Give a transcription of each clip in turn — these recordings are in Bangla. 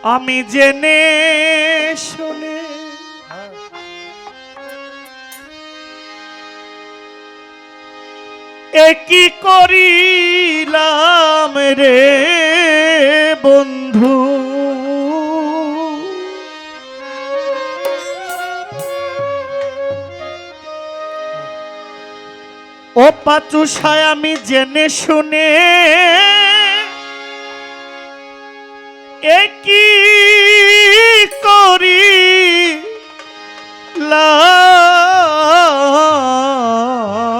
আমি জেনে শুনে একই করিলাম রে বন্ধু, ও পাচুষায় আমি জেনে শুনে একই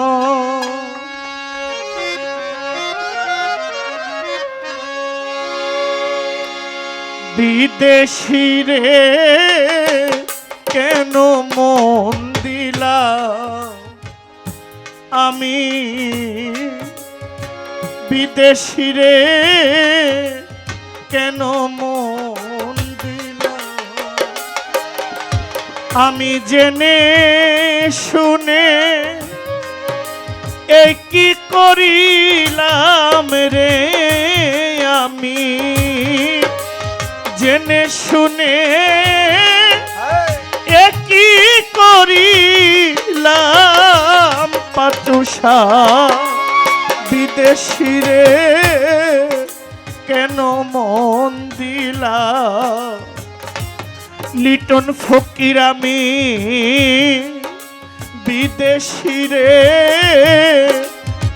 করিলাম বিদেশি রে কেন মন দিলাম আমি বিদেশি রে কেন মন দিলাম আমি জেনে শুনে একই করিলাম রে আমি জেনে শুনে একই করিলাম পাচুষা বিদেশি রে কেন মন দিলা লিটন ফকির আমি বিদেশি রে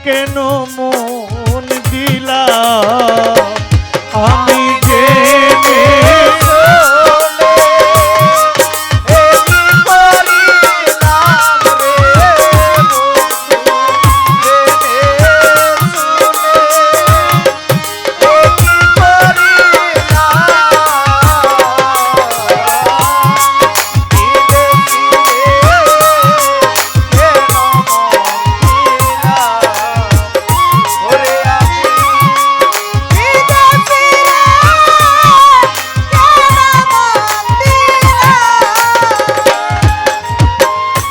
কেন মন দিলা আমি জেনে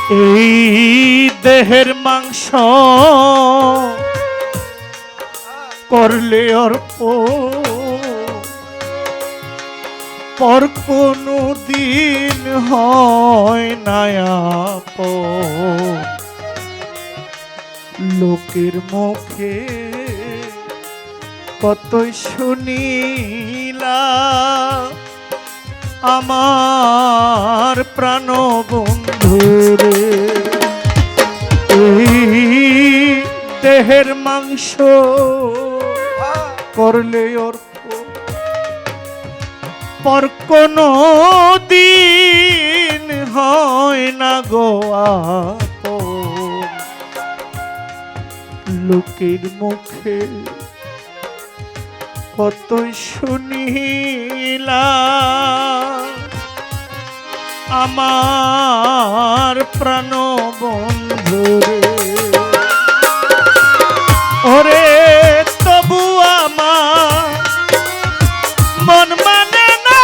এই দেহের মাংস করলে অর্প পর কোনো দিন হয় না আপন লোকের মুখে কতই শুনিলা আমার প্রাণ বন্ধুরে এই দেহের মাংস করলে অর্প পর কোনো দিন হয় না গো আপন লোকের মুখে কতই শুনিলা আমার প্রাণ বন্ধুরে ওরে তবু আমার মন মানে না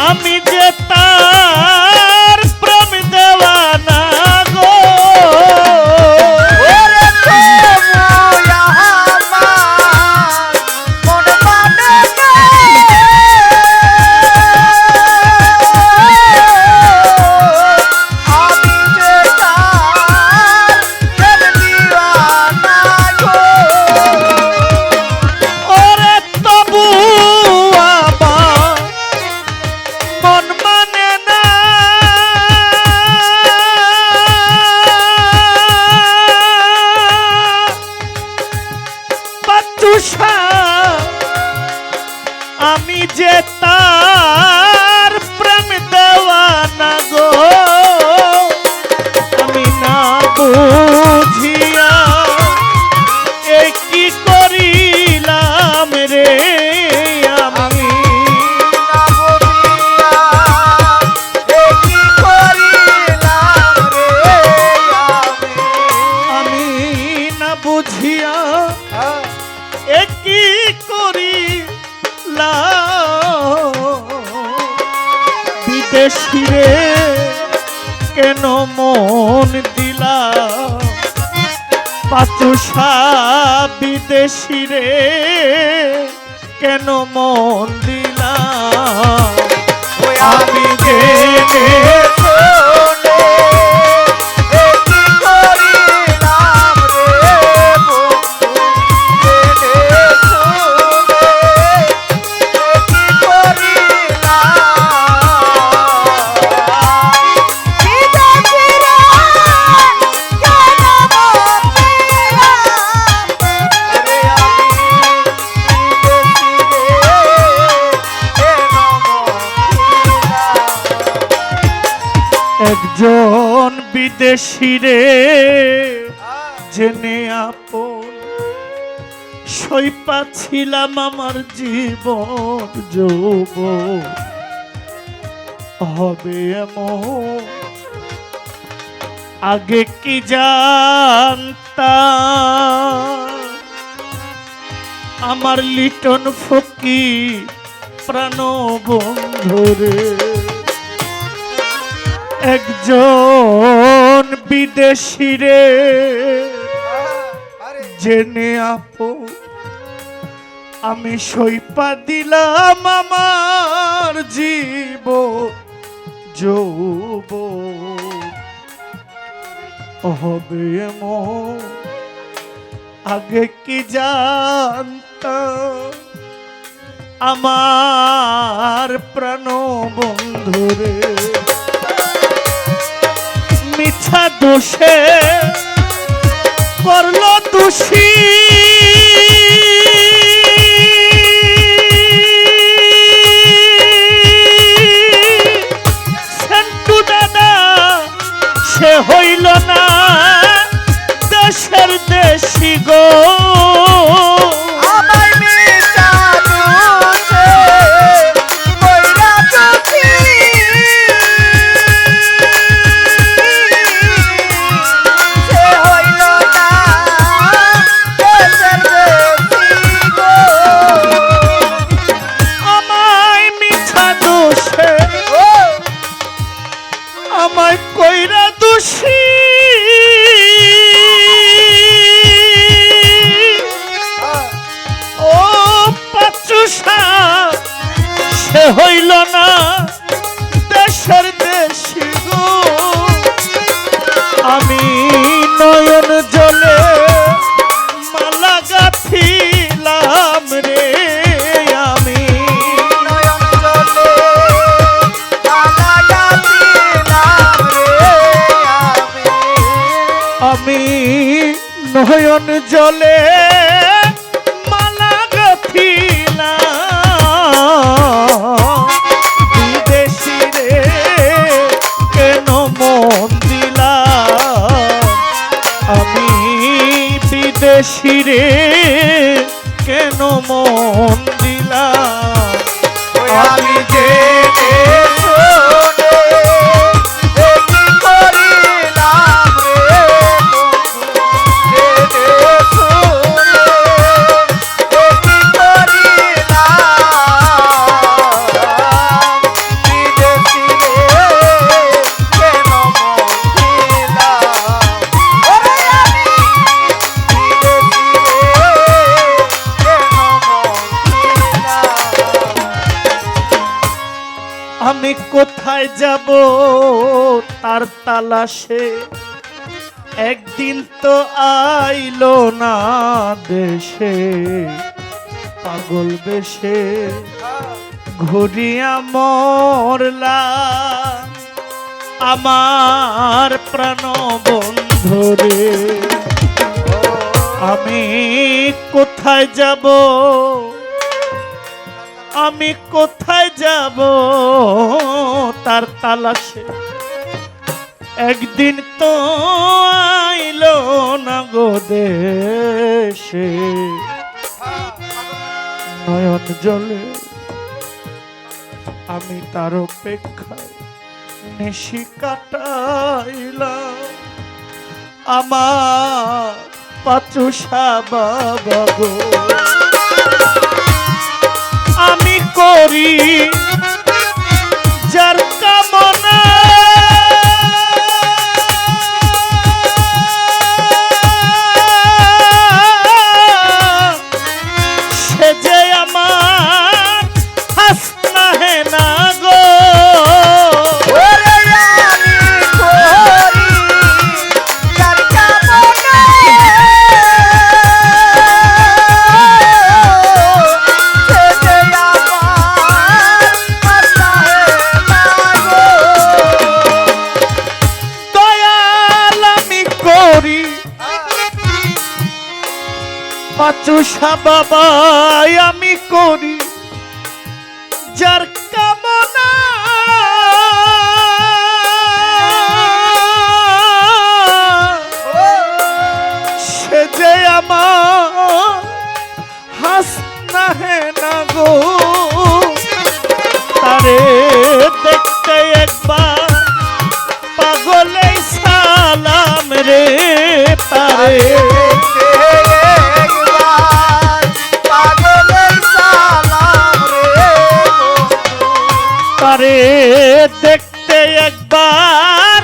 আমি যে তার প্রেম দেওয়ানা গো ওরে তবু আমার মন মানে রে কেন মন দিলাম পাচুষা বিদেশি রে কেন মন দিলাম আমি জেনে একজন বিদেশি রে জেনে আপন সই পাচ্ছিলাম আমার জীবন যৌবন হবে এমন আগে কি জানতাম আমার লিটন ফকির প্রাণ বন্ধুরে একজন বিদেশি রে জেনে আপন আমি সইপা দিলাম আমার জীবন যৌবন হবে এমন আগে কি জানতাম আমার প্রাণ বন্ধুরে মিছা দোষে করলো দোষী সেন্টু দাদা সে হইল না দেশের দেশি গো আমায় কইরা দোষী ও পাচুষা সে হইল না দেশের দেশি গো আমি নয়ন জলে মালা গাঁথিলাম রে আমি নয়ন জলে মালা গাঁথিলাম বিদেশি রে কেন মন দিলাম আমি বিদেশি রে কেন মন দিলাম আমি জেনে আমি কোথায় যাব তার তালাশে একদিন তো আইলো না দেশে পাগল বেশে ঘুরিয়া মরলা আমার প্রাণ বন্ধুরে আমি কোথায় যাব আমি কোথায় যাব তার তালাশে একদিন তো আইলো না গো দেশে নয়ন জলে আমি তার অপেক্ষায় নিশি কাটাইলাম আমার পাচুষা বাবা গো আমি করি যার কামনা ভরসা বাবাই আমি করি যার কামনা, সে যে আমার হাসনা হে না গো, তারে দেখতে একবার পাগলে সালাম রে, তারে তারে দেখতে একবার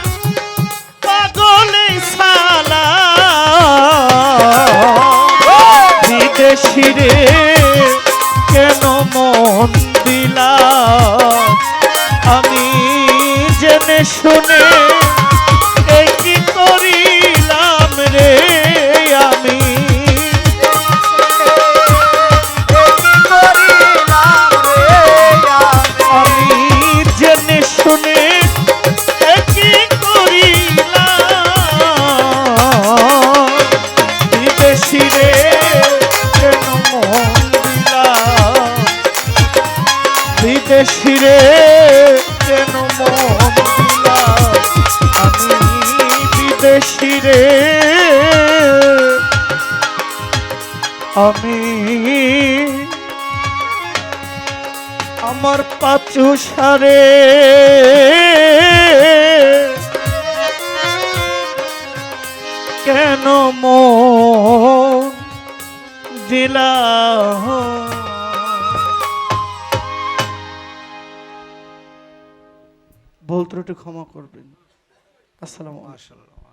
পাগলে সালাম, বিদেশি রে কেন মন দিলা, আমি জেনে শুনে এই কি করিলাম রে, আমি আমি জেনে শুনে এই কি করিলাম, বিদেশি রে কেন মন দিলাম, বিদেশি রে কেন মন দিলাম, আমি বিদেশি রে আমি আমার পাচু সারে কেন মন দিলা। ভুল ত্রুটি ক্ষমা করবেন। আসসালামু আলাইকুম।